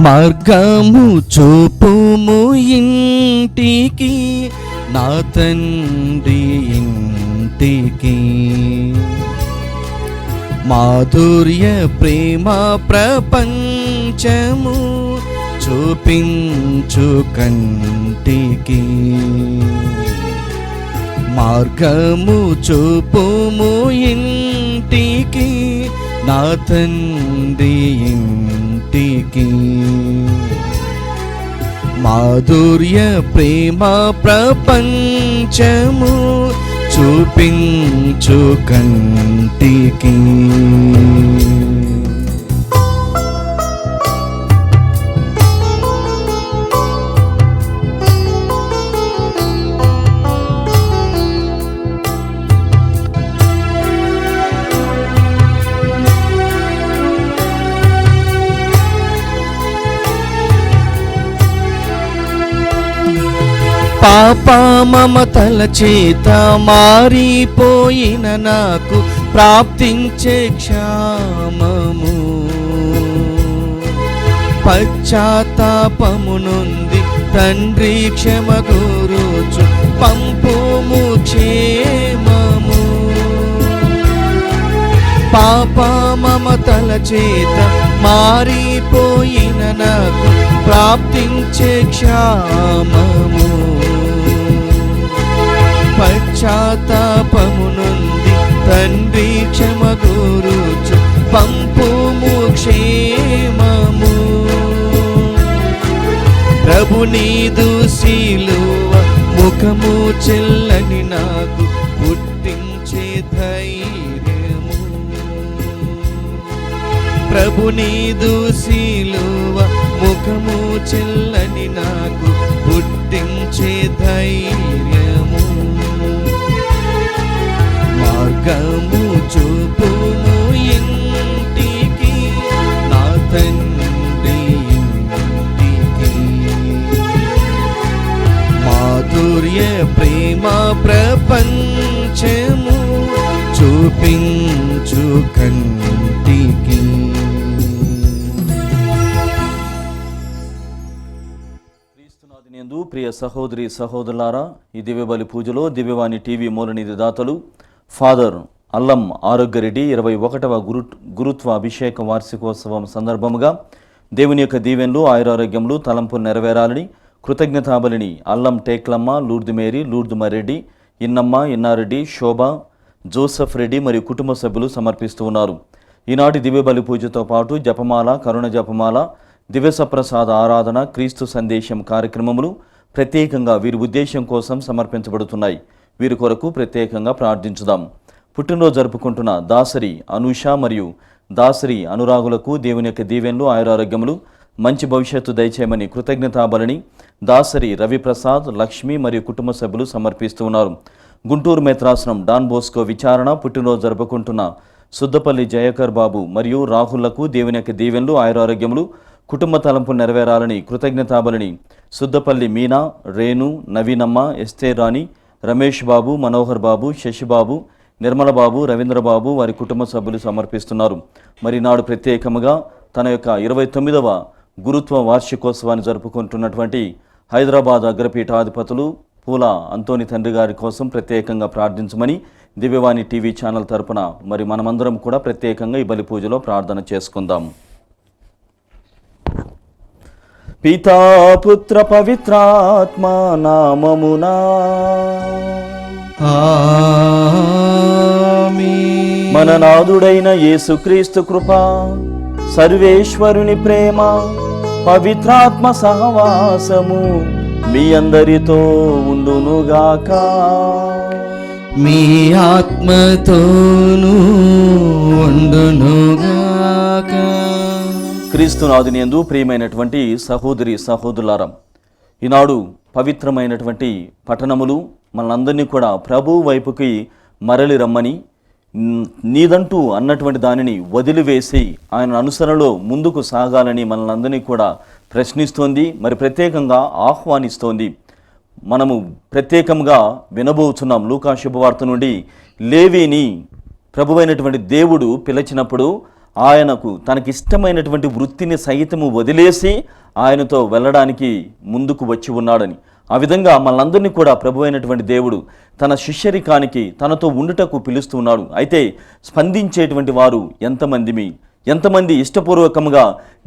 మార్గము చూపుము ఇంటికి, నా తండ్రి ఇంటికి. మాధుర్య ప్రేమ ప్రపంచము చూపించు కంటికి. మార్గము చూపుము ఇంటికి, నా తండ్రి ఇంటికి. మాధుర్య ప్రేమ ప్రపంచము చూపించు కంటికి. పాప మమతల చేత మారిపోయిన నాకు ప్రాప్తించే క్షామము, పశ్చాత్తాపము నుండి తండ్రి క్షమ గురుచు పంపుము క్షేమము. పాప మమతల చేత మారిపోయిన నాకు ప్రాప్తించే క్షామము, పశ్చాత్తాపము నుండి తండ్రి క్షమ గురుచు పంపుము క్షేమము. ప్రభు నీదు సిలువ ముఖము చెల్లని నాకు పుట్టించే ధైర్యము. ప్రభు నీదు సిలువ ముఖము చెల్లని నాకు పుట్టించే ధైర్యము. మార్గము చూపుము ఇంటికి, నా తండ్రి ఇంటికి. మాధుర్య ప్రేమ ప్రపంచము చూపించు కంటికి. క్రీస్తునాథునియందు ప్రియ సహోదరి సహోదరులారా, ఈ దివ్యబలి పూజలో దివ్యవాణి టీవీ మూలనిధి దాతలు ఫాదర్ అల్లం ఆరోగ్యరెడ్డి 21వ గురుత్వ అభిషేక వార్షికోత్సవం సందర్భముగా దేవుని యొక్క దీవెనలు ఆయురారోగ్యములు తలంపులు నెరవేరాలని కృతజ్ఞతాబలిని అల్లం టేక్లమ్మ, లూర్దు మేరీ, లూర్దు మరెడ్డి, ఇన్నమ్మ, ఇన్నారెడ్డి, శోభ, జోసెఫ్ రెడ్డి మరియు కుటుంబ సభ్యులు సమర్పిస్తూ ఉన్నారు. ఈనాటి దివ్యబలి పూజతో పాటు జపమాల, కరుణ జపమాల, దివ్యసప్రసాద ఆరాధన, క్రీస్తు సందేశం కార్యక్రమములు ప్రత్యేకంగా వీరి ఉద్దేశం కోసం సమర్పించబడుతున్నాయి. వీరి కొరకు ప్రత్యేకంగా ప్రార్థించుదాం. పుట్టినరోజు జరుపుకుంటున్న దాసరి అనూష మరియు దాసరి అనురాగులకు దేవుని యొక్క దీవెనలు ఆయురారోగ్యములు మంచి భవిష్యత్తు దయచేయమని కృతజ్ఞతాబలిని దాసరి రవిప్రసాద్, లక్ష్మి మరియు కుటుంబ సభ్యులు సమర్పిస్తూ ఉన్నారు. గుంటూరు మెత్రాసనం డాన్ బోస్కో విచారణ పుట్టినరోజు జరుపుకుంటున్న సుద్దపల్లి జయకర్ బాబు మరియు రాహుళ్లకు దేవుని యొక్క దీవెనలు ఆయురారోగ్యములు కుటుంబ తలంపులు నెరవేరాలని కృతజ్ఞతాబలిని సుద్దపల్లి మీనా, రేణు, నవీనమ్మ, ఎస్తేర్ రాణి, రమేష్ బాబు, మనోహర్ బాబు, శశిబాబు, నిర్మల బాబు, రవీంద్రబాబు వారి కుటుంబ సభ్యులు సమర్పిస్తున్నారు. మరి నాడు ప్రత్యేకముగా తన యొక్క 29వ గురుత్వ వార్షికోత్సవాన్ని జరుపుకుంటున్నటువంటి హైదరాబాద్ అగ్రపీఠాధిపతులు పూల అంతోని తండ్రి గారి కోసం ప్రత్యేకంగా ప్రార్థించమని దివ్యవాణి టీవీ ఛానల్ తరపున మరి మనమందరం కూడా ప్రత్యేకంగా ఈ బలి పూజలో ప్రార్థన చేసుకుందాం. పితా పుత్ర పవిత్రాత్మ నామమునా ఆమేన్. మన నాథుడైన యేసుక్రీస్తు కృప, సర్వేశ్వరుని ప్రేమ, పవిత్రాత్మ సహవాసము మీ అందరితో ఉండునుగాక. మీ ఆత్మతోనూ ఉండునుగాక. క్రీస్తునాథునియందు ప్రియమైనటువంటి సహోదరి సహోదరులారా, ఈనాడు పవిత్రమైనటువంటి పట్టణములు మనందరినీ కూడా ప్రభు వైపుకి మరలి రమ్మని, నీదంటూ అన్నటువంటి దానిని వదిలివేసి ఆయన అనుసరణలో ముందుకు సాగాలని మనల్ని కూడా ప్రశ్నిస్తోంది, మరి ప్రత్యేకంగా ఆహ్వానిస్తోంది. మనము ప్రత్యేకంగా వినబోచున్నాం లూకా శుభవార్త నుండి. లేవీని ప్రభువైనటువంటి దేవుడు పిలిచినప్పుడు ఆయనకు తనకిష్టమైనటువంటి వృత్తిని సైతము వదిలేసి ఆయనతో వెళ్ళడానికి ముందుకు వచ్చి ఉన్నాడని, ఆ విధంగా మనందరినీ కూడా ప్రభు అయినటువంటి దేవుడు తన శిష్యరికానికి తనతో ఉండుటకు పిలుస్తున్నాడు. అయితే స్పందించేటువంటి వారు ఎంతమంది ఇష్టపూర్వకంగా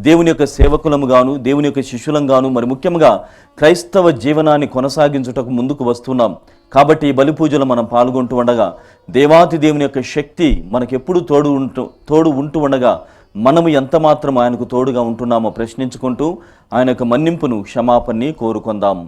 దేవుని యొక్క సేవకులముగాను, దేవుని యొక్క శిష్యులంగాను, మరి ముఖ్యంగా క్రైస్తవ జీవనాన్ని కొనసాగించుటకు ముందుకు వస్తున్నాం. కాబట్టి ఈ బలి పూజలు మనం పాల్గొంటూ ఉండగా దేవాతి దేవుని యొక్క శక్తి మనకెప్పుడు తోడు ఉంటూ ఉండగా మనము ఎంత మాత్రం ఆయనకు తోడుగా ఉంటున్నామో ప్రశ్నించుకుంటూ ఆయన యొక్క మన్నింపును, క్షమాపణని కోరుకుందాం.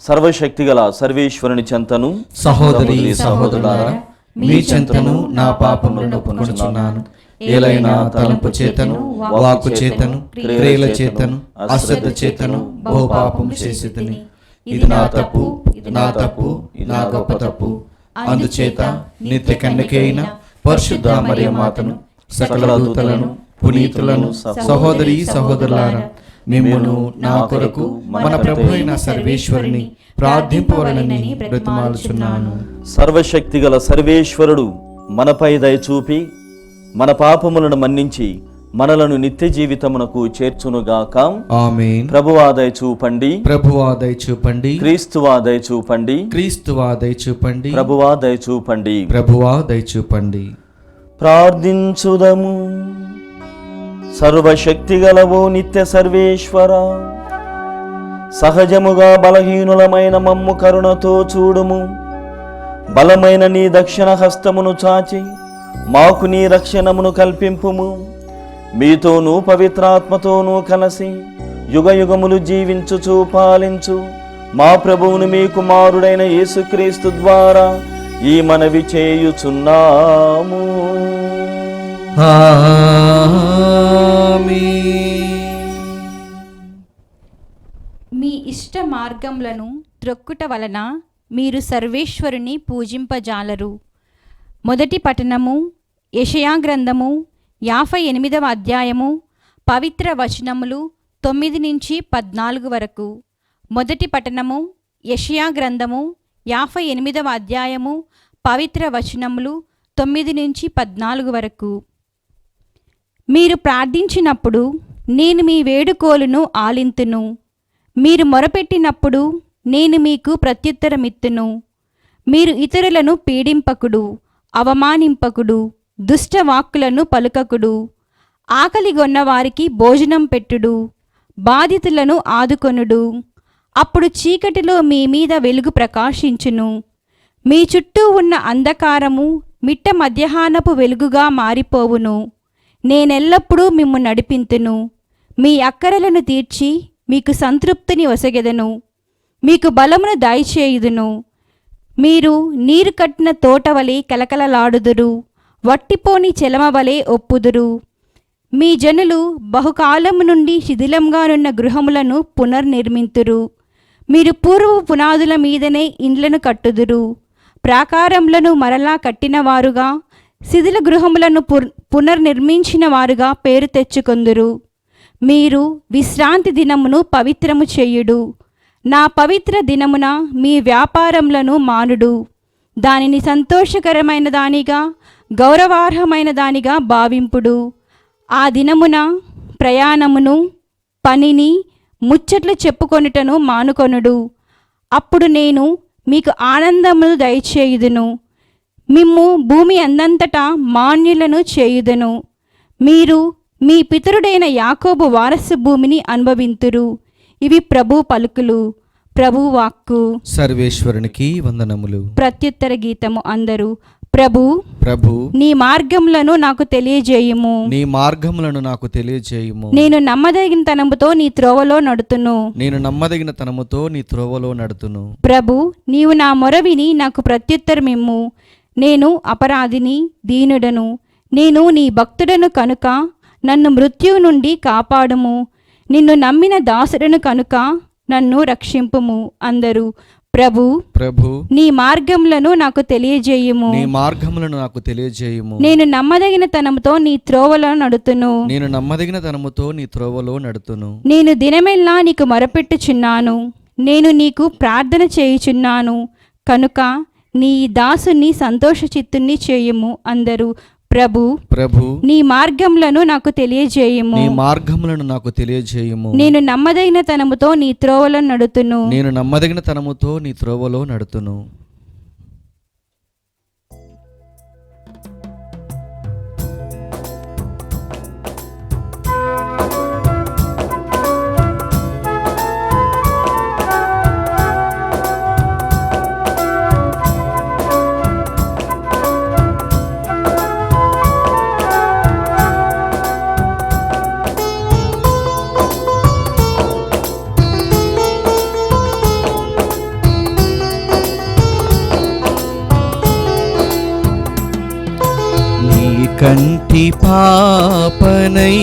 సర్వశక్తిగల సర్వేశ్వరుని చెంతను సహోదరి సహోదరులారా, మీ చెంతను నా పాపములను ఒప్పుకొనుచున్నాను. ఏలైనా తలంపు చేతను, వాక్కు చేతను, క్రియల చేతను, అశ్రద్ధ చేతను బహుపాపము చేసితిని. ఇది నా తప్పు, నా గొప్ప తప్పు. అందుచేత నిత్య కన్యకైన పరిశుద్ధ మరియమాతను, సకల దూతలను, పునీతులను, సహోదరి సహోదరులారా, మిమ్మును నా కొరకు మన ప్రభు అయిన సర్వేశ్వరుని ప్రార్థింపవలనని బ్రతిమాలుచున్నాను. సర్వశక్తిగల సర్వేశ్వరుడు మనపై దయచూపి మన పాపములను మన్నించి మనలను నిత్య జీవితమునకు చేర్చునుగాక. ఆమేన్. ప్రభువా దయచూపండి, ప్రభువా దయచూపండి, క్రీస్తువా దయచూపండి, క్రీస్తువా దయచూపండి, ప్రభువా దయచూపండి, ప్రభువా దయచూపండి. ప్రార్థించుదము. సర్వశక్తిగలవో నిత్య సర్వేశ్వర, సహజముగా బలహీనులమైన మమ్ము కరుణతో చూడుము. బలమైన నీ దక్షిణ హస్తమును చాచి మాకు నీ రక్షణమును కల్పింపుము. మీతోనూ పవిత్రాత్మతోనూ కలిసి యుగ యుగములు జీవించుచు పాలించు మా ప్రభువును మీ కుమారుడైన యేసుక్రీస్తు ద్వారా ఈ మనవి చేయుచున్నాము. మీ ఇష్ట మార్గములను త్రొక్కుట వలన మీరు సర్వేశ్వరుని పూజింపజాలరు. మొదటి పఠనము యెషయా గ్రంథము 58వ అధ్యాయము పవిత్ర వచనములు 9-14 వరకు. మొదటి పఠనము యెషయా గ్రంథము 58వ అధ్యాయము పవిత్ర వచనములు 9-14 వరకు. మీరు ప్రార్థించినప్పుడు నేను మీ వేడుకోలును ఆలింతును. మీరు మొరపెట్టినప్పుడు నేను మీకు ప్రత్యుత్తరమిత్తును. మీరు ఇతరులను పీడింపకుడు, అవమానింపకుడు, దుష్ట వాక్కులను పలుకకుడు. ఆకలిగొన్న వారికి భోజనం పెట్టుడు, బాధితులను ఆదుకొనుడు. అప్పుడు చీకటిలో మీ మీద వెలుగు ప్రకాశించును. మీ చుట్టూ ఉన్న అంధకారము మిట్ట మధ్యాహ్నపు వెలుగుగా మారిపోవును. నేనెల్లప్పుడూ మిమ్ము నడిపింతును. మీ అక్కరలను తీర్చి మీకు సంతృప్తిని ఒసగెదను. మీకు బలమును దయచేయుదును. మీరు నీరు కట్టిన తోటవలే కలకలలాడుదురు, వట్టిపోని చెలమవలే ఒప్పుదురు. మీ జనులు బహుకాలము నుండి శిథిలంగానున్న గృహములను పునర్నిర్మింతురు. మీరు పూర్వ పునాదుల మీదనే ఇండ్లను కట్టుదురు. ప్రాకారములను మరలా కట్టినవారుగా, శిథిల గృహములను పునర్నిర్మించిన వారుగా పేరు తెచ్చుకొందురు. మీరు విశ్రాంతి దినమును పవిత్రము చేయుడు. నా పవిత్ర దినమున మీ వ్యాపారములను మానుడు. దానిని సంతోషకరమైన దానిగా, గౌరవార్హమైన దానిగా భావింపుడు. ఆ దినమున ప్రయాణమును, పనిని, ముచ్చట్లు చెప్పుకొనుటను మానుకొనుడు. అప్పుడు నేను మీకు ఆనందమును దయచేయుదును. మిమ్ము భూమి అందంతటా మాన్యులను చేయుదును. మీరు మీ పితరుడైన యాకోబు వారసు భూమిని అనుభవింతురు. ఇవి ప్రభు పలుకులు, ప్రభు వాక్కు. సర్వేశ్వరునికి వందనములు. ప్రత్యుత్తర గీతము. అందరూ ప్రభు నీ మార్గములను నాకు తెలియజేయుము. నీ మార్గములను నాకు తెలియజేయుము. నేను నమ్మదగిన తనముతో నీ త్రోవలో నడుతును. నేను నమ్మదగిన తనముతో నీ త్రోవలో నడుతును. ప్రభు నీవు నా మొర విని నాకు ప్రత్యుత్తరమిమ్ము. నేను అపరాధిని, దీనుడను. నేను నీ భక్తుడను కనుక నన్ను మృత్యువు నుండి కాపాడుము. నిన్ను నమ్మిన దాసుడను కనుక నన్ను రక్షింపుము. అందరూ ప్రభు నీ మార్గములను నాకు తెలియజేయుము. నీ మార్గములను నాకు తెలియజేయుము. నేను నమ్మదగిన తనముతో నీ త్రోవలో నడుతును. నేను నమ్మదగిన తనముతో నీ త్రోవలో నడుతును. నేను దినమెల్లా నీకు మొరపెట్టుచున్నాను. నేను నీకు ప్రార్థన చేయుచున్నాను కనుక నీ దాసుని సంతోషచిత్తుని చేయుము. అందరూ ప్రభు నీ మార్గములను నాకు తెలియజేయము. నీ మార్గములను నాకు తెలియజేయము. నేను నమ్మదగిన తనముతో నీ త్రోవలో నడుతును. నేను నమ్మదగిన తనముతో నీ త్రోవలో నడుతును. కంటి పాపనై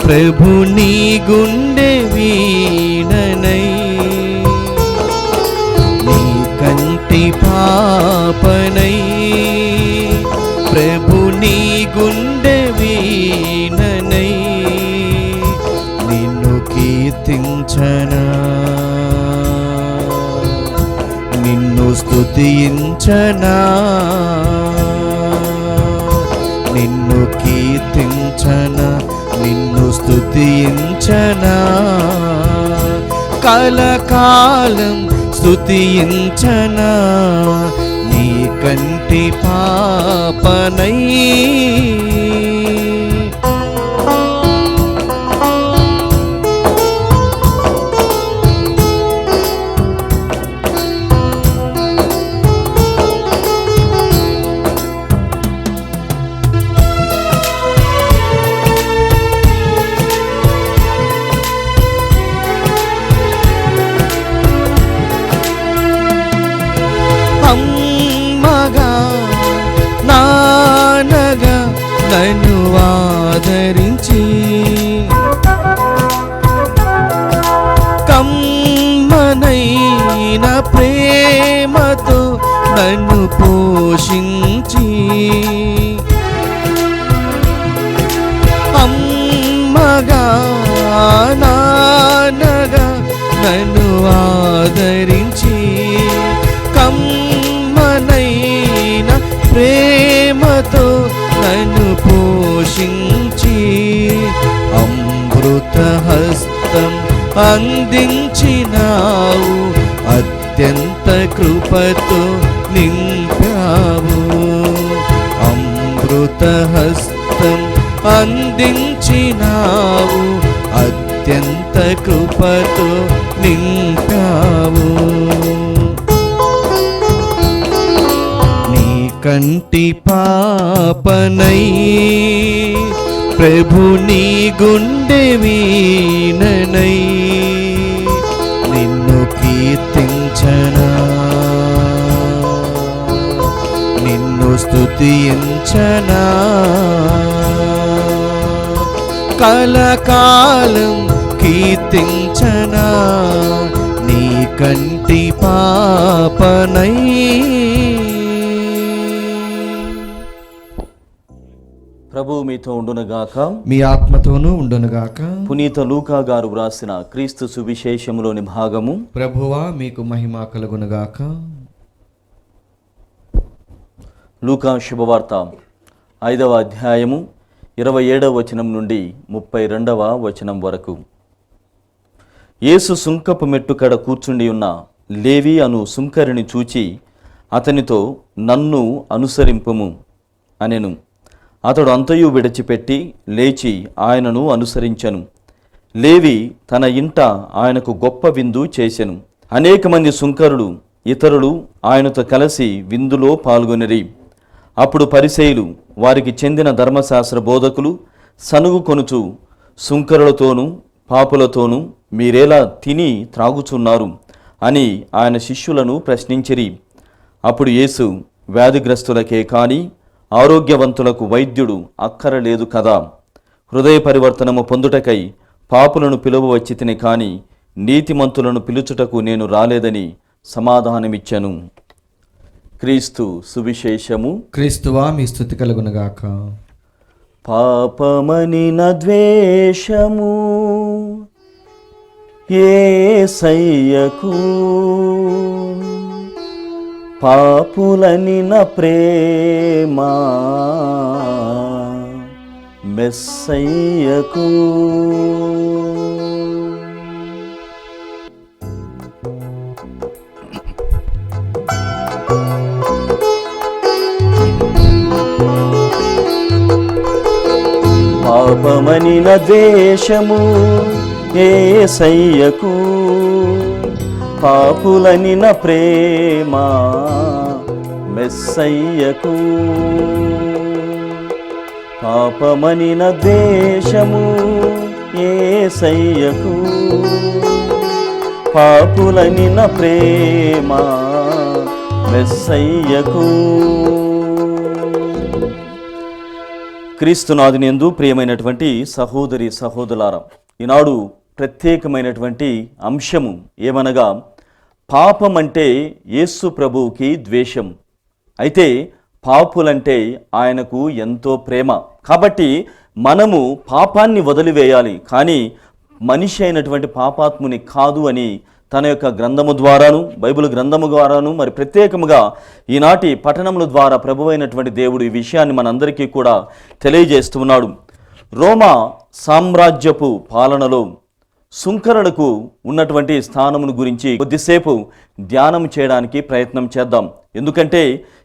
ప్రభు నీ గుండె వీణనై, నీ కంటి పాపనై ప్రభు నీ గుండె వీణనై, నిన్ను కీర్తించనా నిన్ను స్తుతించనా, నిన్ను కీర్తించనా నిన్ను స్తుతించనా, కలకాలం స్తుతించనా నీ కంటి పాపనై. అమ్మగా నాన్నగా నన్ను ఆదరించి, కమ్మనైన ప్రేమతో నన్ను పోషించి, అమ్మగా నాన్నగా నన్ను ఆదరించి, కమ్మనైన ప్రేమతో నన్ను పోషించి, అమృత హస్తం అందించినావు, అత్యంత కృపతో నింపావు, అమృత హస్తం అందించినావు, అత్యంత కృపతో నింపావు, నీ కంటి పాపనై ప్రభు నీ గుండె వీణనై, నిన్ను కీర్తించనా నిన్ను స్తుతించనా, కలకాలం కీర్తించనా నీ కంటి పాపనై. ప్రభువు మీతో ఉండునుగాక, మీ ఆత్మతోనూ ఉండునుగాక. పునీత లూకా గారు వ్రాసిన క్రీస్తు సువిశేషములోని భాగము. ప్రభువా మీకు మహిమ కలుగునుగాక. లూకా శుభవార్త 5వ అధ్యాయము 27వ వచనం నుండి 32వ వచనం వరకు. యేసు సుంకపు మెట్టుకడ కూర్చుండి ఉన్న లేవి అను సుంకరిని చూచి అతనితో నన్ను అనుసరింపుము అనెను. అతడు అంతయు విడిచిపెట్టి లేచి ఆయనను అనుసరించెను. లేవి తన ఇంట ఆయనకు గొప్ప విందు చేసెను. అనేక మంది సుంకరులు ఇతరులు ఆయనతో కలిసి విందులో పాల్గొనిరి. అప్పుడు పరిసయ్యులు వారికి చెందిన ధర్మశాస్త్ర బోధకులు సనుగు కొనుచు సుంకరులతోనూ పాపులతోనూ మీరేలా తిని త్రాగుచున్నారు అని ఆయన శిష్యులను ప్రశ్నించిరి. అప్పుడు యేసు వ్యాధిగ్రస్తులకే కాని ఆరోగ్యవంతులకు వైద్యుడు అక్కరలేదు కదా, హృదయ పరివర్తనము పొందుటకై పాపులను పిలువవచ్చితిని కాని నీతిమంతులను పిలుచుటకు నేను రాలేదని సమాధానమిచ్చెను. క్రీస్తు సువిశేషము. క్రీస్తువా మీ స్తుతి కలుగునుగాక. పాపమనిన ద్వేషము యేసయ్యకు పాపులని నా ప్రేమ మెస్సయ్యకు. పాపమనిన ద్వేషము యేసయ్యకు, పాపులనిన ప్రేమ మెస్సయ్యకు. పాపమనిన ద్వేషము యేసయ్యకు, పాపులనిన ప్రేమ మెస్సయ్యకు. క్రీస్తునాథునియందు ప్రియమైనటువంటి సహోదరి సహోదరులారా, ఈనాడు ప్రత్యేకమైనటువంటి అంశము ఏమనగా, పాపం అంటే యేసు ప్రభువుకి ద్వేషం, అయితే పాపులంటే ఆయనకు ఎంతో ప్రేమ. కాబట్టి మనము పాపాన్ని వదిలివేయాలి, కానీ మనిషి అయినటువంటి పాపాత్ముని కాదు అని తన యొక్క గ్రంథము ద్వారాను, బైబిల్ గ్రంథము ద్వారాను, మరి ప్రత్యేకముగా ఈనాటి పఠనముల ద్వారా ప్రభువైనటువంటి దేవుడు ఈ విషయాన్ని మనందరికీ కూడా తెలియజేస్తున్నాడు. రోమా సామ్రాజ్యపు పాలనలో సుంకరులకు ఉన్నటువంటి స్థానమును గురించి కొద్దిసేపు ధ్యానం చేయడానికి ప్రయత్నం చేద్దాం. ఎందుకంటే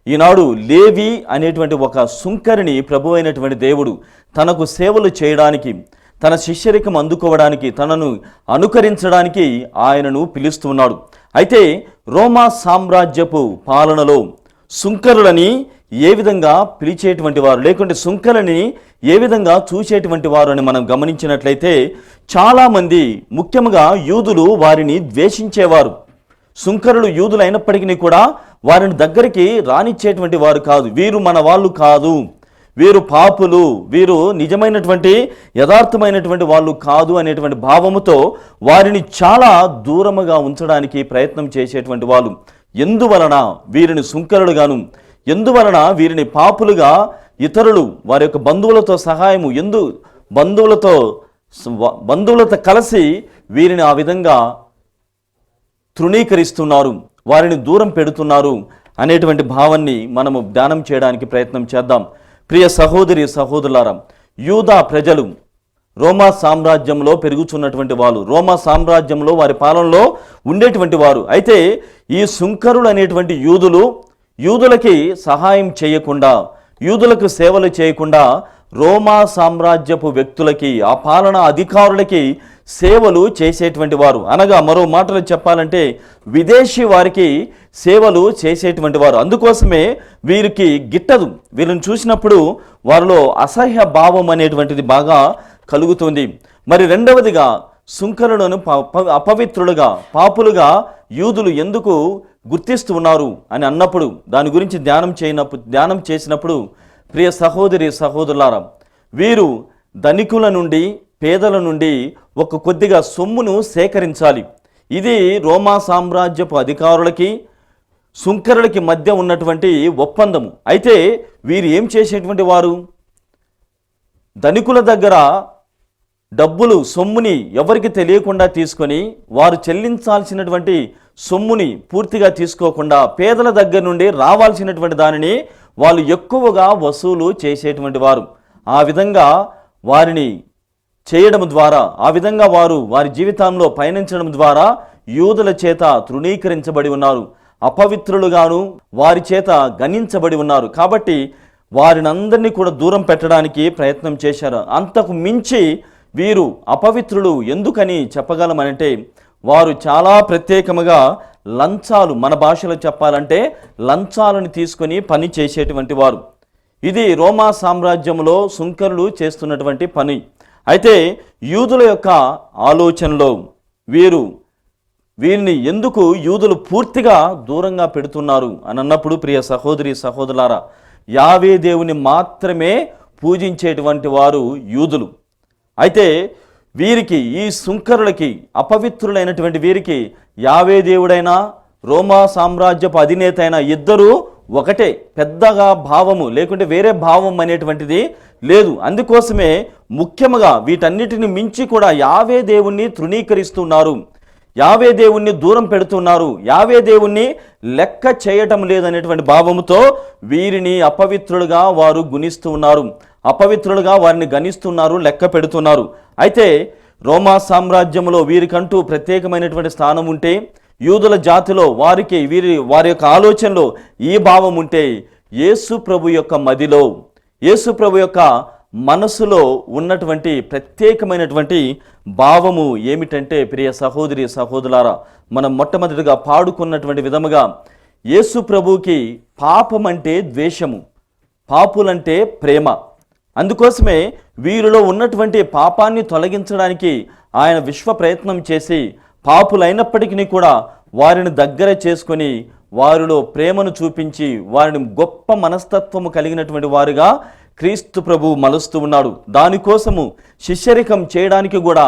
ఈనాడు లేవి అనేటువంటి ఒక సుంకరిని ప్రభువైనటువంటి దేవుడు తనకు సేవలు చేయడానికి, తన శిష్యరికం అందుకోవడానికి, తనను అనుకరించడానికి ఆయనను పిలుస్తున్నాడు. అయితే రోమా సామ్రాజ్యపు పాలనలో సుంకరులని ఏ విధంగా పిలిచేటువంటి వారు, లేకుంటే సుంకరులని ఏ విధంగా చూసేటువంటి వారు అని మనం గమనించినట్లయితే, చాలామంది ముఖ్యంగా యూదులు వారిని ద్వేషించేవారు. సుంకరులు యూదులు అయినప్పటికీ కూడా వారిని దగ్గరికి రానిచ్చేటువంటి వారు కాదు. వీరు మన వాళ్ళు కాదు, వీరు పాపులు, వీరు నిజమైనటువంటి యథార్థమైనటువంటి వాళ్ళు కాదు అనేటువంటి భావముతో వారిని చాలా దూరముగా ఉంచడానికి ప్రయత్నం చేసేటువంటి వాళ్ళు. ఎందువలన వీరిని సుంకరులుగాను, ఎందువలన వీరిని పాపులుగా ఇతరులు వారి యొక్క బంధువులతో సహాయము, బంధువులతో కలిసి వీరిని ఆ విధంగా తృణీకరిస్తున్నారు, వారిని దూరం పెడుతున్నారు అనేటువంటి భావాన్ని మనము ధ్యానం చేయడానికి ప్రయత్నం చేద్దాం. ప్రియ సహోదరి సహోదరులారా, యూదా ప్రజలు రోమా సామ్రాజ్యంలో పెరుగుతున్నటువంటి వాళ్ళు, రోమా సామ్రాజ్యంలో వారి పాలనలో ఉండేటువంటి వారు. అయితే ఈ సుంకరులు అనేటువంటి యూదులకి సహాయం చేయకుండా, యూదులకు సేవలు చేయకుండా రోమా సామ్రాజ్యపు వ్యక్తులకి, ఆ పాలనా అధికారులకి సేవలు చేసేటువంటి వారు. అనగా మరో మాటలు చెప్పాలంటే విదేశీ వారికి సేవలు చేసేటువంటి వారు. అందుకోసమే వీరికి గిట్టదు. వీరిని చూసినప్పుడు వారిలో అసహ్య భావం అనేటువంటిది బాగా కలుగుతుంది. మరి రెండవదిగా, సుంకరులను అపవిత్రులుగా, పాపులుగా యూదులు ఎందుకు గుర్తిస్తూ ఉన్నారు అని అన్నప్పుడు, దాని గురించి ధ్యానం చేసినప్పుడు ప్రియ సహోదరి సహోదరులారా, వీరు ధనికుల నుండి, పేదల నుండి ఒక కొద్దిగా సొమ్మును సేకరించాలి. ఇది రోమా సామ్రాజ్యపు అధికారులకి సుంకరులకి మధ్య ఉన్నటువంటి ఒప్పందము. అయితే వీరు ఏం చేసేటువంటి వారు, ధనికుల దగ్గర డబ్బులు, సొమ్ముని ఎవరికి తెలియకుండా తీసుకొని, వారు చెల్లించాల్సినటువంటి సొమ్ముని పూర్తిగా తీసుకోకుండా పేదల దగ్గర నుండి రావాల్సినటువంటి దానిని వాళ్ళు ఎక్కువగా వసూలు చేసేటువంటి వారు. ఆ విధంగా వారిని చేయడం ద్వారా, ఆ విధంగా వారు వారి జీవితంలో పయనించడం ద్వారా యూదుల చేత తృణీకరించబడి ఉన్నారు, అపవిత్రులుగాను వారి చేత గణించబడి ఉన్నారు. కాబట్టి వారిని అందరినీ కూడా దూరం పెట్టడానికి ప్రయత్నం చేశారు. అంతకు మించి వీరు అపవిత్రులు ఎందుకని చెప్పగలమనంటే, వారు చాలా ప్రత్యేకముగా లంచాలు, మన భాషలో చెప్పాలంటే లంచాలను తీసుకొని పని చేసేటువంటి వారు. ఇది రోమా సామ్రాజ్యంలో సుంకరులు చేస్తున్నటువంటి పని. అయితే యూదుల యొక్క ఆలోచనలో వీరిని ఎందుకు యూదులు పూర్తిగా దూరంగా పెడుతున్నారు అని అన్నప్పుడు, ప్రియ సహోదరి సహోదరులారా, యావే దేవుని మాత్రమే పూజించేటువంటి వారు యూదులు. అయితే వీరికి, ఈ సుంకరులకి, అపవిత్రులైనటువంటి వీరికి యావే దేవుడైనా రోమా సామ్రాజ్యపు అధినేత అయినా ఇద్దరూ ఒకటే, పెద్దగా భావము లేకుంటే వేరే భావం అనేటువంటిది లేదు. అందుకోసమే ముఖ్యముగా వీటన్నిటిని మించి కూడా యావే దేవుణ్ణి తృణీకరిస్తున్నారు. యావే దేవుణ్ణి దూరం పెడుతున్నారు, యావే దేవుణ్ణి లెక్క చేయటం లేదనేటువంటి భావముతో వీరిని అపవిత్రులుగా వారు గుణిస్తూ ఉన్నారు, అపవిత్రులుగా వారిని గణిస్తున్నారు, లెక్క పెడుతున్నారు. అయితే రోమా సామ్రాజ్యంలో వీరికంటూ ప్రత్యేకమైనటువంటి స్థానం ఉంటే, యూదుల జాతిలో వారి యొక్క ఆలోచనలో ఈ భావం ఉంటే, యేసు ప్రభు యొక్క మదిలో, యేసు ప్రభు యొక్క మనసులో ఉన్నటువంటి ప్రత్యేకమైనటువంటి భావము ఏమిటంటే, ప్రియ సహోదరి సహోదరులారా, మనం మొట్టమొదటిగా పాడుకున్నటువంటి విధముగా యేసు ప్రభువుకి పాపం అంటే ద్వేషము, పాపులంటే ప్రేమ. అందుకోసమే వీరిలో ఉన్నటువంటి పాపాన్ని తొలగించడానికి ఆయన విశ్వ ప్రయత్నం చేసి పాపులైనప్పటికీ కూడా వారిని దగ్గర చేసుకొని వారిలో ప్రేమను చూపించి వారిని గొప్ప మనస్తత్వము కలిగినటువంటి వారుగా క్రీస్తు ప్రభువు మలుస్తూ ఉన్నాడు. దానికోసము శిష్యరికం చేయడానికి కూడా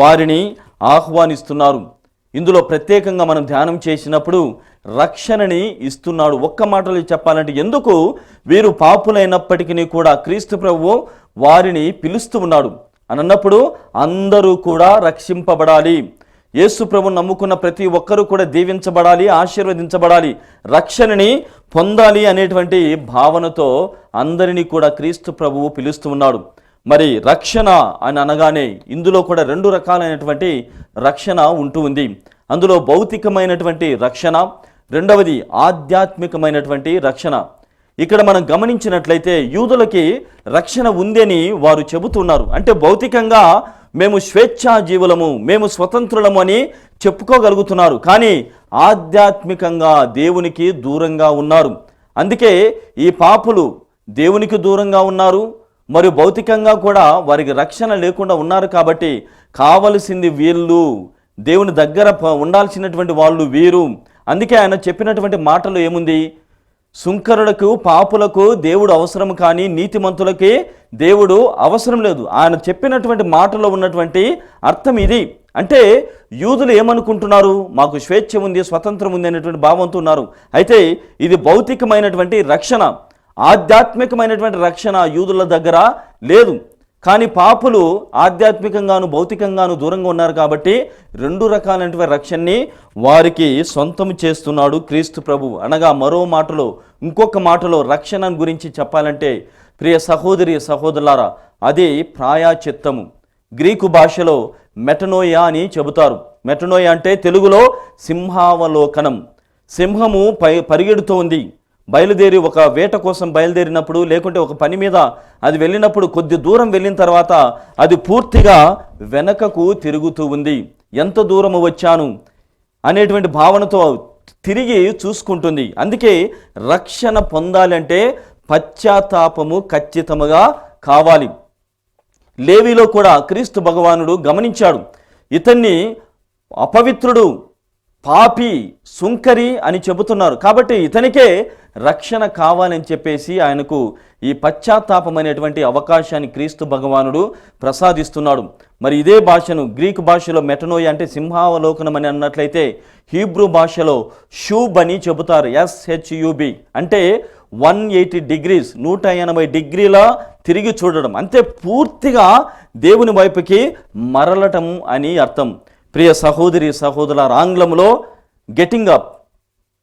వారిని ఆహ్వానిస్తున్నారు. ఇందులో ప్రత్యేకంగా మనం ధ్యానం చేసినప్పుడు రక్షణని ఇస్తున్నాడు. ఒక్క మాటలో చెప్పాలంటే, ఎందుకు వీరు పాపులైనప్పటికీ కూడా క్రీస్తు ప్రభువు వారిని పిలుస్తూ ఉన్నాడు అని అన్నప్పుడు, అందరూ కూడా రక్షింపబడాలి, యేసు ప్రభువును నమ్ముకున్న ప్రతి ఒక్కరూ కూడా దీవించబడాలి, ఆశీర్వదించబడాలి, రక్షణని పొందాలి అనేటువంటి భావనతో అందరినీ కూడా క్రీస్తు ప్రభువు పిలుస్తూ ఉన్నాడు. మరి రక్షణ అని అనగానే ఇందులో కూడా రెండు రకాలైనటువంటి రక్షణ ఉంటూ ఉంది. అందులో భౌతికమైనటువంటి రక్షణ, రెండవది ఆధ్యాత్మికమైనటువంటి రక్షణ. ఇక్కడ మనం గమనించినట్లయితే యూదులకి రక్షణ ఉందని వారు చెబుతున్నారు. అంటే భౌతికంగా మేము స్వేచ్ఛా జీవులము, మేము స్వతంత్రులము అని చెప్పుకోగలుగుతున్నారు, కానీ ఆధ్యాత్మికంగా దేవునికి దూరంగా ఉన్నారు. అందుకే ఈ పాపులు దేవునికి దూరంగా ఉన్నారు, మరియు భౌతికంగా కూడా వారికి రక్షణ లేకుండా ఉన్నారు. కాబట్టి కావలసింది వీళ్ళు, దేవుని దగ్గర ఉండాల్సినటువంటి వాళ్ళు వీరు. అందుకే ఆయన చెప్పినటువంటి మాటలు ఏముంది, సుంకరులకు పాపులకు దేవుడు అవసరం, కానీ నీతిమంతులకి దేవుడు అవసరం లేదు. ఆయన చెప్పినటువంటి మాటలో ఉన్నటువంటి అర్థం ఇది. అంటే యూదులు ఏమనుకుంటున్నారు, మాకు స్వేచ్ఛ ఉంది, స్వతంత్రం ఉంది అనేటువంటి భావంతో ఉన్నారు. అయితే ఇది భౌతికమైనటువంటి రక్షణ, ఆధ్యాత్మికమైనటువంటి రక్షణ యూదుల దగ్గర లేదు. కానీ పాపులు ఆధ్యాత్మికంగాను భౌతికంగాను దూరంగా ఉన్నారు. కాబట్టి రెండు రకాలైనటువంటి రక్షణని వారికి సొంతం చేస్తున్నాడు క్రీస్తు ప్రభువు. అనగా మరో మాటలో, ఇంకొక మాటలో రక్షణ గురించి చెప్పాలంటే, ప్రియ సహోదరి సహోదరులారా, అది ప్రాయశ్చిత్తము. గ్రీకు భాషలో మెటనోయా అని చెబుతారు. మెటనోయా అంటే తెలుగులో సింహావలోకనం. సింహము పరిగెడుతూ ఉంది, బయలుదేరి ఒక వేట కోసం బయలుదేరినప్పుడు, లేకుంటే ఒక పని మీద అది వెళ్ళినప్పుడు కొద్ది దూరం వెళ్ళిన తర్వాత అది పూర్తిగా వెనకకు తిరుగుతూ ఉంది. ఎంత దూరము వచ్చాను అనేటువంటి భావనతో తిరిగి చూసుకుంటుంది. అందుకే రక్షణ పొందాలంటే పశ్చాత్తాపము ఖచ్చితంగా కావాలి. లేవీలో కూడా క్రీస్తు భగవానుడు గమనించాడు, ఇతన్ని అపవిత్రుడు, పాపి, సుంకరి అని చెబుతున్నారు, కాబట్టి ఇతనికే రక్షణ కావాలని చెప్పేసి ఆయనకు ఈ పశ్చాత్తాపం అనేటువంటి అవకాశాన్ని క్రీస్తు భగవానుడు ప్రసాదిస్తున్నాడు. మరి ఇదే భాషను గ్రీకు భాషలో మెటనోయ అంటే సింహావలోకనం అని అన్నట్లయితే, హీబ్రూ భాషలో షూబ్ అని చెబుతారు, SHUB అంటే 180 డిగ్రీస్, 180 డిగ్రీల తిరిగి చూడడం, అంతే పూర్తిగా దేవుని వైపుకి మరలటం అని అర్థం. ప్రియ సహోదరి సహోదరుల, ఆంగ్లంలో గెటింగ్ అప్.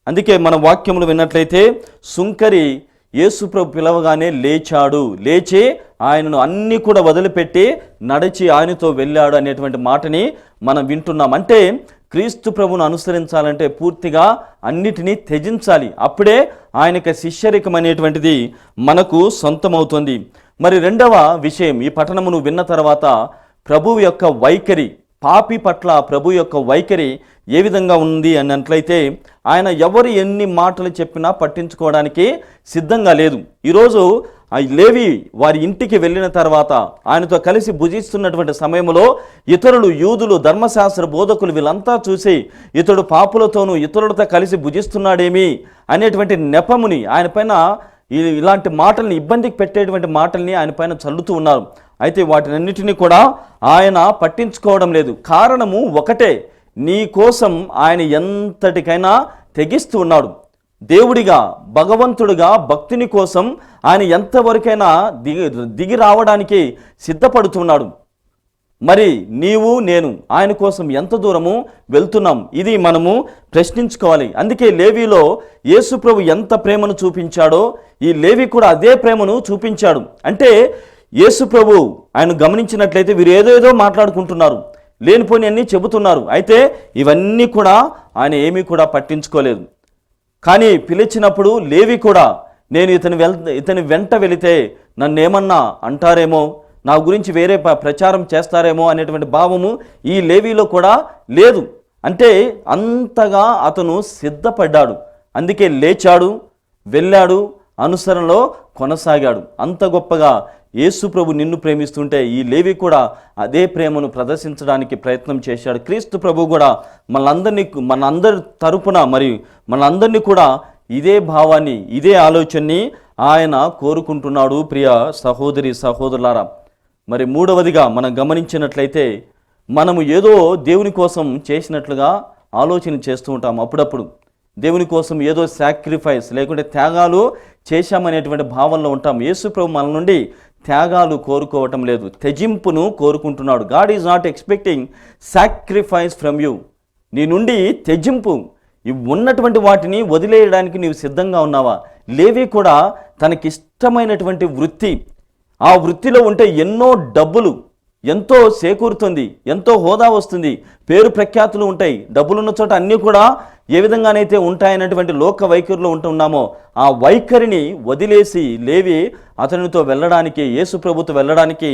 అందుకే మన వాక్యములు విన్నట్లయితే, సుంకరి యేసుప్రభు పిలవగానే లేచాడు, లేచి ఆయనను అన్నీ కూడా వదిలిపెట్టి నడిచి ఆయనతో వెళ్ళాడు అనేటువంటి మాటని మనం వింటున్నాం. అంటే క్రీస్తు ప్రభువును అనుసరించాలంటే పూర్తిగా అన్నిటినీ త్యజించాలి, అప్పుడే ఆయనకి శిష్యరికం అనేటువంటిది మనకు సొంతమవుతుంది. మరి రెండవ విషయం, ఈ పఠనమును విన్న తర్వాత ప్రభువు యొక్క వైఖరి, పాపి పట్ల ప్రభు యొక్క వైఖరి ఏ విధంగా ఉంది అన్నట్లయితే, ఆయన ఎవరు ఎన్ని మాటలు చెప్పినా పట్టించుకోవడానికి సిద్ధంగా లేదు. ఈరోజు లేవి వారి ఇంటికి వెళ్ళిన తర్వాత ఆయనతో కలిసి భుజిస్తున్నటువంటి సమయంలో ఇతరులు, యూదులు, ధర్మశాస్త్ర బోధకులు వీళ్ళంతా చూసి ఇతడు పాపులతోనూ ఇతరులతో కలిసి భుజిస్తున్నాడేమి అనేటువంటి నెపముని ఆయన పైన, ఇలాంటి మాటల్ని, ఇబ్బందికి పెట్టేటువంటి మాటల్ని ఆయన పైన చల్లుతూ ఉన్నారు. అయితే వాటినన్నిటినీ కూడా ఆయన పట్టించుకోవడం లేదు. కారణము ఒకటే, నీ కోసం ఆయన ఎంతటికైనా తెగిస్తూ ఉన్నాడు. దేవుడిగా, భగవంతుడిగా, భక్తుని కోసం ఆయన ఎంతవరకైనా దిగి రావడానికి సిద్ధపడుతున్నాడు. మరి నీవు నేను ఆయన కోసం ఎంత దూరము వెళ్తున్నాం, ఇది మనము ప్రశ్నించుకోవాలి. అందుకే లేవీలో యేసు ప్రభు ఎంత ప్రేమను చూపించాడో ఈ లేవి కూడా అదే ప్రేమను చూపించాడు. అంటే యేసు ప్రభు ఆయన గమనించినట్లయితే వీరు ఏదో మాట్లాడుకుంటున్నారు, లేనిపోని అన్నీ చెబుతున్నారు. అయితే ఇవన్నీ కూడా ఆయన ఏమీ కూడా పట్టించుకోలేదు. కానీ పిలిచినప్పుడు లేవి కూడా నేను ఇతని వెంట వెళితే నన్ను ఏమన్నా అంటారేమో, నా గురించి వేరే ప్రచారం చేస్తారేమో అనేటువంటి భావము ఈ లేవీలో కూడా లేదు. అంటే అంతగా అతను సిద్ధపడ్డాడు. అందుకే లేచాడు, వెళ్ళాడు, అనుసరణలో కొనసాగాడు. అంత గొప్పగా యేసు ప్రభు నిన్ను ప్రేమిస్తుంటే ఈ లేవి కూడా అదే ప్రేమను ప్రదర్శించడానికి ప్రయత్నం చేశాడు. క్రీస్తు ప్రభు కూడా మనందరి తరపున మరియు మనందరినీ కూడా ఇదే భావాన్ని, ఇదే ఆలోచనని ఆయన కోరుకుంటున్నాడు. ప్రియ సహోదరి సహోదరులారా, మరి మూడవదిగా మనం గమనించినట్లయితే మనము ఏదో దేవుని కోసం చేసినట్లుగా ఆలోచన చేస్తూ ఉంటాం. అప్పుడప్పుడు దేవుని కోసం ఏదో సాక్రిఫైస్ లేకుంటే త్యాగాలు చేశామనేటువంటి భావనలో ఉంటాం. యేసు ప్రభు మన నుండి త్యాగాలు కోరుకోవటం లేదు, త్యజింపును కోరుకుంటున్నాడు. God is not expecting sacrifice from you. నీ నుండి త్యజింపు, ఉన్నటువంటి వాటిని వదిలేయడానికి నీవు సిద్ధంగా ఉన్నావా? లేవి కూడా తనకిష్టమైనటువంటి వృత్తి, ఆ వృత్తిలో ఉంటే ఎన్నో డబ్బులు, ఎంతో చేకూరుతుంది, ఎంతో హోదా వస్తుంది, పేరు ప్రఖ్యాతులు ఉంటాయి, డబ్బులున్న చోట అన్నీ కూడా ఏ విధంగానైతే ఉంటాయనేటువంటి లోక వైఖరిలో ఉంటున్నామో ఆ వైఖరిని వదిలేసి లేవి అతనితో వెళ్ళడానికి, యేసు ప్రభుతో వెళ్ళడానికి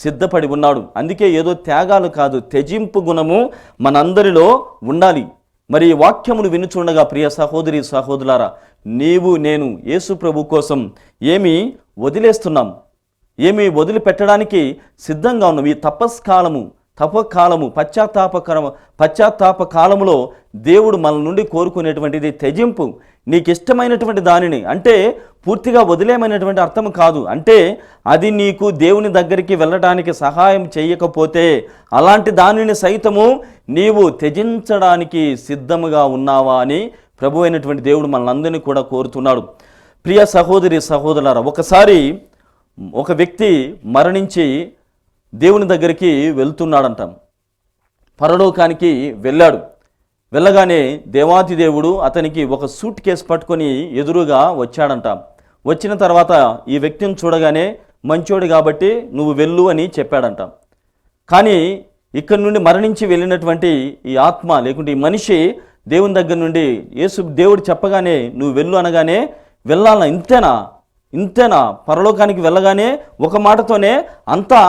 సిద్ధపడి ఉన్నాడు. అందుకే ఏదో త్యాగాలు కాదు, త్యజింపు గుణము మనందరిలో ఉండాలి. మరి ఈ వాక్యమును వినుచుండగా ప్రియ సహోదరి సహోదరులారా, నీవు నేను యేసు ప్రభు కోసం ఏమి వదిలేస్తున్నాం, ఏమి వదిలిపెట్టడానికి సిద్ధంగా ఉన్నాం? ఈ తపకాలము పశ్చాత్తాప కాలములో దేవుడు మన నుండి కోరుకునేటువంటిది త్యజింపు. నీకు ఇష్టమైనటువంటి దానిని, అంటే పూర్తిగా వదిలేమైనటువంటి అర్థం కాదు, అంటే అది నీకు దేవుని దగ్గరికి వెళ్ళడానికి సహాయం చేయకపోతే అలాంటి దానిని సైతము నీవు త్యజించడానికి సిద్ధముగా ఉన్నావా అని ప్రభు అయినటువంటి దేవుడు మనల్ని కూడా కోరుతున్నాడు. ప్రియ సహోదరి సహోదరులారా, ఒకసారి ఒక వ్యక్తి మరణించి దేవుని దగ్గరికి వెళ్తున్నాడంటాం, పరలోకానికి వెళ్ళాడు. వెళ్ళగానే దేవాతి దేవుడు అతనికి ఒక సూట్ కేసు పట్టుకొని ఎదురుగా వచ్చాడంట. వచ్చిన తర్వాత ఈ వ్యక్తిని చూడగానే మంచోడు కాబట్టి నువ్వు వెళ్ళు అని చెప్పాడంట. కానీ ఇక్కడి నుండి మరణించి వెళ్ళినటువంటి ఈ ఆత్మ లేకుంటే ఈ మనిషి దేవుని దగ్గర నుండి దేవుడు చెప్పగానే నువ్వు వెళ్ళు అనగానే వెళ్ళాలా, ఇంతేనా పరలోకానికి వెళ్ళగానే ఒక మాటతోనే అంతా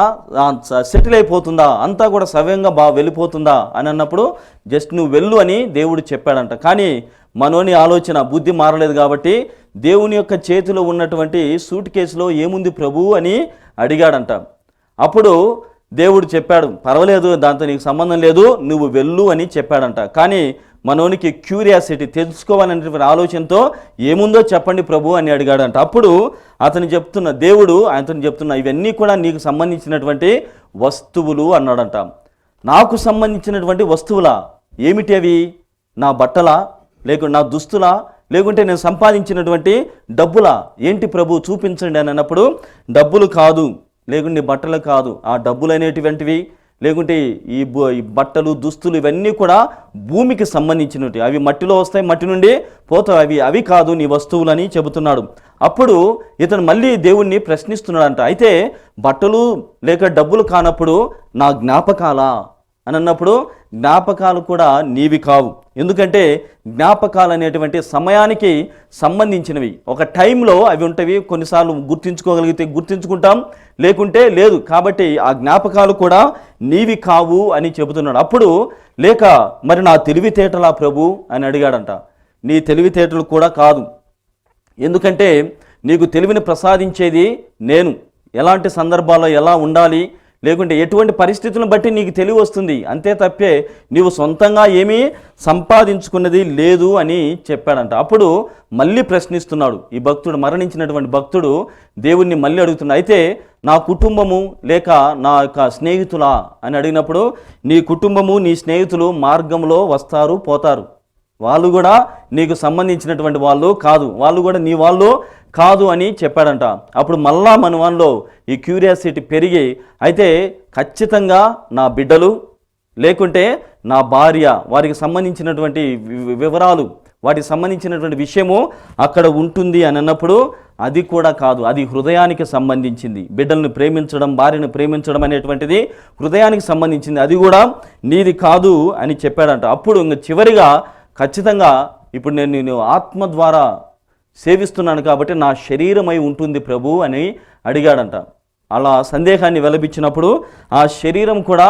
సెటిల్ అయిపోతుందా, అంతా కూడా సవ్యంగా వెళ్ళిపోతుందా అని అన్నప్పుడు జస్ట్ నువ్వు వెళ్ళు అని దేవుడు చెప్పాడంట. కానీ మనోని ఆలోచన బుద్ధి మారలేదు కాబట్టి దేవుని యొక్క చేతిలో ఉన్నటువంటి సూట్ కేసులో ఏముంది ప్రభు అని అడిగాడంట. అప్పుడు దేవుడు చెప్పాడు, పర్వాలేదు, దాంతో నీకు సంబంధం లేదు, నువ్వు వెళ్ళు అని చెప్పాడంట. కానీ మనోనికి క్యూరియాసిటీ, తెలుసుకోవాలనేటువంటి ఆలోచనతో ఏముందో చెప్పండి ప్రభు అని అడిగాడంట. అప్పుడు దేవుడు ఆయనతో చెప్తున్నా, ఇవన్నీ కూడా నీకు సంబంధించినటువంటి వస్తువులు అన్నాడంట. నాకు సంబంధించినటువంటి వస్తువులా? ఏమిటి అవి? నా బట్టలా, లేకుంటే నా దుస్తులా, లేకుంటే నేను సంపాదించినటువంటి డబ్బులా? ఏంటి ప్రభు చూపించండి అని అన్నప్పుడు డబ్బులు కాదు, లేకుంటే బట్టలు కాదు, ఆ డబ్బులు అనేటువంటివి లేకుంటే ఈ బట్టలు దుస్తులు ఇవన్నీ కూడా భూమికి సంబంధించినవి, అవి మట్టిలో వస్తాయి, మట్టి నుండి పోతాయి, అవి కాదు నీ వస్తువులని చెబుతున్నాడు. అప్పుడు ఇతను మళ్ళీ దేవుణ్ణి ప్రశ్నిస్తున్నాడంట. అయితే బట్టలు లేక డబ్బులు కానప్పుడు నా జ్ఞాపకాలా అని అన్నప్పుడు జ్ఞాపకాలు కూడా నీవి కావు. ఎందుకంటే జ్ఞాపకాలు అనేటువంటి సమయానికి సంబంధించినవి, ఒక టైంలో అవి ఉంటవి. కొన్నిసార్లు గుర్తించుకోగలిగితే గుర్తించుకుంటాం, లేకుంటే లేదు. కాబట్టి ఆ జ్ఞాపకాలు కూడా నీవి కావు అని చెబుతున్నాడు. అప్పుడు లేక మరి నా తెలివితేటలా ప్రభు అని అడిగాడంట. నీ తెలివితేటలు కూడా కాదు, ఎందుకంటే నీకు తెలివిని ప్రసాదించేది నేను. ఎలాంటి సందర్భాల్లో ఎలా ఉండాలి, లేకుంటే ఎటువంటి పరిస్థితులను బట్టి నీకు తెలివి వస్తుంది, అంతే తప్పే నీవు సొంతంగా ఏమీ సంపాదించుకున్నది లేదు అని చెప్పాడంట. అప్పుడు మళ్ళీ ప్రశ్నిస్తున్నాడు ఈ భక్తుడు, మరణించినటువంటి భక్తుడు దేవుణ్ణి మళ్ళీ అడుగుతున్నాడు. అయితే నా కుటుంబము లేక నా యొక్క స్నేహితులా అని అడిగినప్పుడు నీ కుటుంబము నీ స్నేహితులు మార్గంలో వస్తారు పోతారు, వాళ్ళు కూడా నీకు సంబంధించినటువంటి వాళ్ళు కాదు, వాళ్ళు కూడా నీ వాళ్ళు కాదు అని చెప్పాడంట. అప్పుడు మళ్ళా మన వాళ్ళలో ఈ క్యూరియాసిటీ పెరిగి, అయితే ఖచ్చితంగా నా బిడ్డలు లేకుంటే నా భార్య, వారికి సంబంధించినటువంటి వివరాలు, వాటికి సంబంధించినటువంటి విషయము అక్కడ ఉంటుంది అని అన్నప్పుడు అది కూడా కాదు, అది హృదయానికి సంబంధించింది. బిడ్డలను ప్రేమించడం, భార్యను ప్రేమించడం అనేటువంటిది హృదయానికి సంబంధించింది, అది కూడా నీది కాదు అని చెప్పాడంట. అప్పుడు ఇంక చివరిగా ఖచ్చితంగా ఇప్పుడు నేను ఆత్మ ద్వారా సేవిస్తున్నాను కాబట్టి నా శరీరమై ఉంటుంది ప్రభు అని అడిగాడంట. అలా సందేహాన్ని వెలపించినప్పుడు ఆ శరీరం కూడా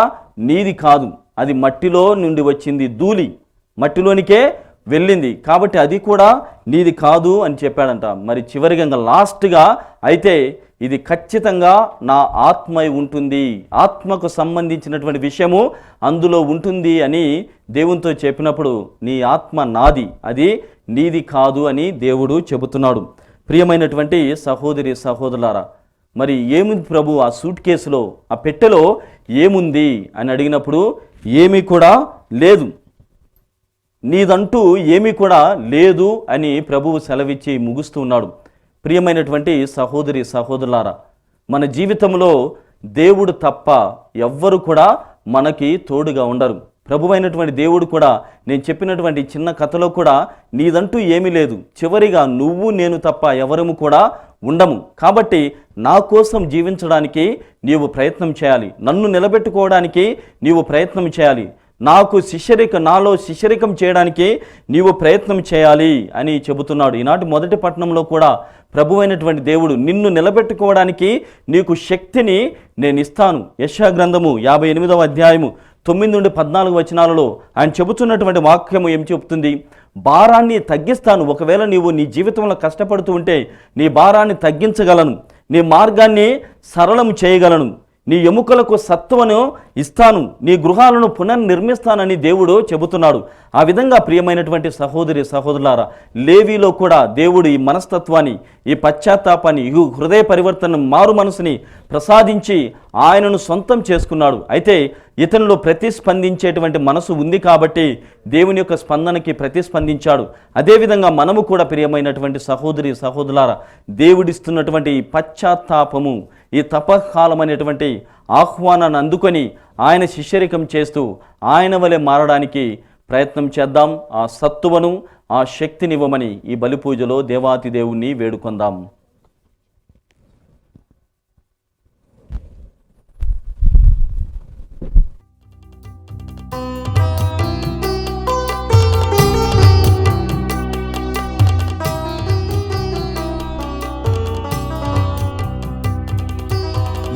నీది కాదు, అది మట్టిలో నుండి వచ్చింది, ధూళి మట్టిలోనికే వెళ్ళింది, కాబట్టి అది కూడా నీది కాదు అని చెప్పాడంట. మరి చివరిగా ఇంకా లాస్ట్గా అయితే ఇది ఖచ్చితంగా నా ఆత్మై ఉంటుంది, ఆత్మకు సంబంధించినటువంటి విషయము అందులో ఉంటుంది అని దేవునితో చెప్పినప్పుడు నీ ఆత్మ నాది, అది నీది కాదు అని దేవుడు చెబుతున్నాడు. ప్రియమైనటువంటి సహోదరి సహోదరులారా, మరి ఏముంది ప్రభు ఆ సూట్ కేసులో, ఆ పెట్టెలో ఏముంది అని అడిగినప్పుడు ఏమీ కూడా లేదు, నీదంటూ ఏమీ కూడా లేదు అని ప్రభువు సెలవిచ్చి ముగుస్తూ ఉన్నాడు. ప్రియమైనటువంటి సహోదరి సహోదరులారా, మన జీవితంలో దేవుడు తప్ప ఎవ్వరు కూడా మనకి తోడుగా ఉండరు. ప్రభువైనటువంటి దేవుడు కూడా నేను చెప్పినటువంటి చిన్న కథలో కూడా నీదంటూ ఏమీ లేదు, చివరిగా నువ్వు నేను తప్ప ఎవరము కూడా ఉండము. కాబట్టి నా కోసం జీవించడానికి నీవు ప్రయత్నం చేయాలి, నన్ను నిలబెట్టుకోవడానికి నీవు ప్రయత్నం చేయాలి, నాలో శిష్యరికం చేయడానికి నీవు ప్రయత్నం చేయాలి అని చెబుతున్నాడు. ఈనాటి మొదటి పట్టణంలో కూడా ప్రభువైనటువంటి దేవుడు నిన్ను నిలబెట్టుకోవడానికి నీకు శక్తిని నేను ఇస్తాను. యెషయా గ్రంథము 58వ అధ్యాయము 9 నుండి 14 వచనాలలో ఆయన చెబుతున్నటువంటి వాక్యము ఏం చెబుతుంది? భారాన్ని తగ్గిస్తాను. ఒకవేళ నీవు నీ జీవితంలో కష్టపడుతూ ఉంటే నీ భారాన్ని తగ్గించగలను, నీ మార్గాన్ని సరళం చేయగలను, నీ ఎముకలకు సత్వను ఇస్తాను, నీ గృహాలను పునర్నిర్మిస్తానని దేవుడు చెబుతున్నాడు. ఆ విధంగా ప్రియమైనటువంటి సహోదరి సహోదరులారా, లేవీలో కూడా దేవుడు ఈ మనస్తత్వాన్ని, ఈ పశ్చాత్తాపాన్ని, ఈ హృదయ పరివర్తన, మారు మనసుని ప్రసాదించి ఆయనను సొంతం చేసుకున్నాడు. అయితే ఇతనిలో ప్రతిస్పందించేటువంటి మనసు ఉంది కాబట్టి దేవుని యొక్క స్పందనకి ప్రతిస్పందించాడు. అదేవిధంగా మనము కూడా ప్రియమైనటువంటి సహోదరి సహోదరులారా, దేవుడిస్తున్నటువంటి ఈ పశ్చాత్తాపము, ఈ తపకాలం అనేటువంటి ఆహ్వానాన్ని అందుకొని ఆయన శిష్యరికం చేస్తూ ఆయన వలె మారడానికి ప్రయత్నం చేద్దాం. ఆ సత్తువను, ఆ శక్తినివ్వమని ఈ బలి పూజలో దేవాతి దేవుణ్ణి వేడుకొందాం.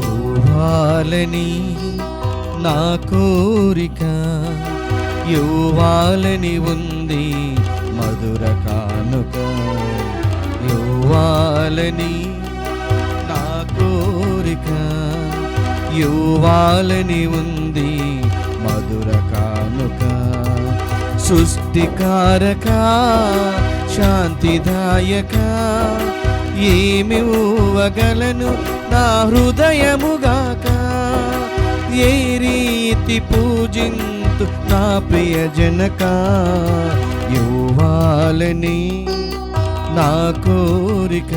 యువాలని నా కోరిక, యువాలని ఉంది మధుర కానుక, యువాలని నా కోరిక, యువాలని ఉంది మధుర కానుక. సృష్టికారక శాంతిదాయక ఏమి ఊవగలను నా హృదయముగాక, ఏ రీతి పూజింతు నా ప్రియజనక. యువాలని నా కోరిక,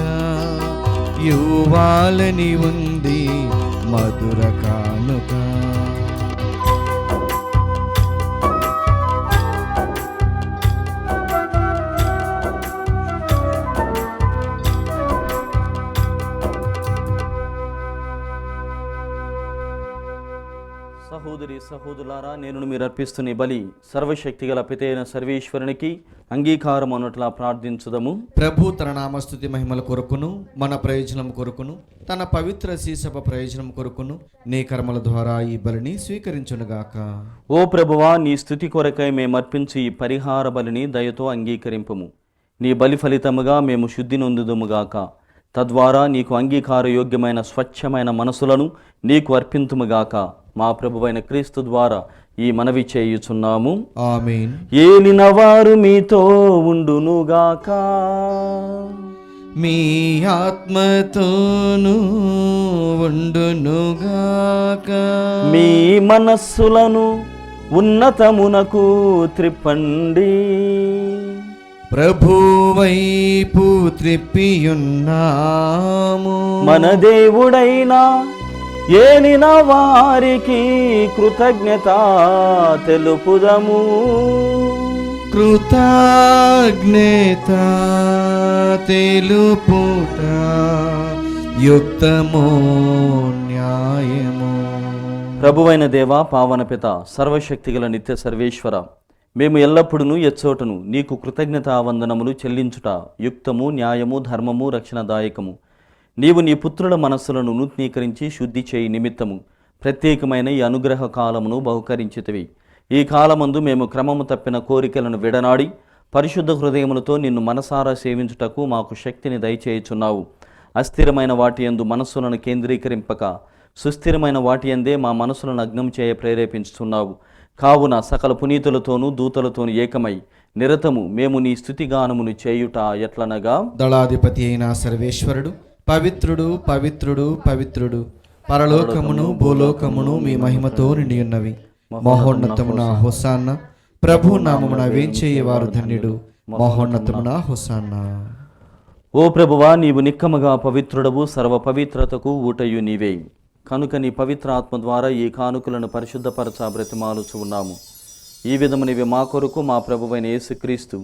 యువాలని ఉంది మధుర కానుక. సహోదరి సహోదరులారా, నేను మీరు అర్పిస్తున్న ఈ బలి సర్వశక్తి గల పితైన సర్వేశ్వరునికి అంగీకారం అన్నట్లా ప్రార్థించుదము. ప్రభు తన నామస్తుతి మహిమల కొరకును, మన ప్రయోజనం కొరకును, తన పవిత్ర శీసభ ప్రయోజనం కొరకును నీ కర్మల ద్వారా ఈ బలిని స్వీకరించునుగాక. ఓ ప్రభువా, నీ స్తుతి కొరకై మేము అర్పించి ఈ పరిహార బలిని దయతో అంగీకరింపము. నీ బలి ఫలితముగా మేము శుద్ధి నొందుదుముగాక. తద్వారా నీకు అంగీకార యోగ్యమైన స్వచ్ఛమైన మనసులను నీకు అర్పింతుముగాక. మా ప్రభువైన క్రీస్తు ద్వారా ఈ మనవి చేయుచున్నాము. ఆమేన్. ఏలిన వారు మీతో ఉండునుగాక, మీ ఆత్మతోను ఉండునుగాక, మీ మనస్సులను ఉన్నతమునకు త్రిప్పండి. ప్రభువైపు త్రిప్పియున్నాము, మన దేవుడైనా ఏలిన వారికి కృతజ్ఞత తెలుపుదము. కృతజ్ఞత తెలుపుట యుక్తమో న్యాయమో. ప్రభువైన దేవా, పావన పిత, సర్వశక్తిగల నిత్య సర్వేశ్వర, మేము ఎల్లప్పుడూ ఎచ్చోటను నీకు కృతజ్ఞతా వందనములు చెల్లించుట యుక్తము, న్యాయము, ధర్మము, రక్షణదాయకము. నీవు నీ పుత్రుల మనస్సులను నూతనీకరించి శుద్ధి చేయి నిమిత్తము ప్రత్యేకమైన ఈ అనుగ్రహ కాలమును బహుకరించితివి. ఈ కాలమందు మేము క్రమము తప్పిన కోరికలను విడనాడి పరిశుద్ధ హృదయములతో నిన్ను మనసారా సేవించుటకు మాకు శక్తిని దయచేయుచున్నావు. అస్థిరమైన వాటి యందు మనస్సులను కేంద్రీకరింపక సుస్థిరమైన వాటి యందే మా మనసులను అగ్నం చేయ ప్రేరేపించుతున్నావు. కావున సకల పునీతులతోనూ దూతలతోనూ ఏకమై నిరతము మేము నీ స్తుతిగానమును చేయుట ఎట్లనగా, దళాధిపతి అయిన సర్వేశ్వరుడు పవిత్రుడు పవిత్రుడు పవిత్రుడు, పరలోకమును భూలోకమును మీ మహిమతో నిండి ఉన్నవి. మహోన్నతమున హోసాన్న, ప్రభు నామమున వేంచేయవారు ధన్యుడు. మహోన్నతమున హోసాన్న. ఓ ప్రభువా, నీవు నిక్కముగా పవిత్రుడవు, సర్వ పవిత్రతకు ఊటయు నీవే. కనుక నీ పవిత్ర ఆత్మ ద్వారా ఈ కానుకలను పరిశుద్ధపరచ బ్రతిమాలుచు ఉన్నాము. ఈ విధమునివి మా కొరకు మా ప్రభువైన యేసుక్రీస్తు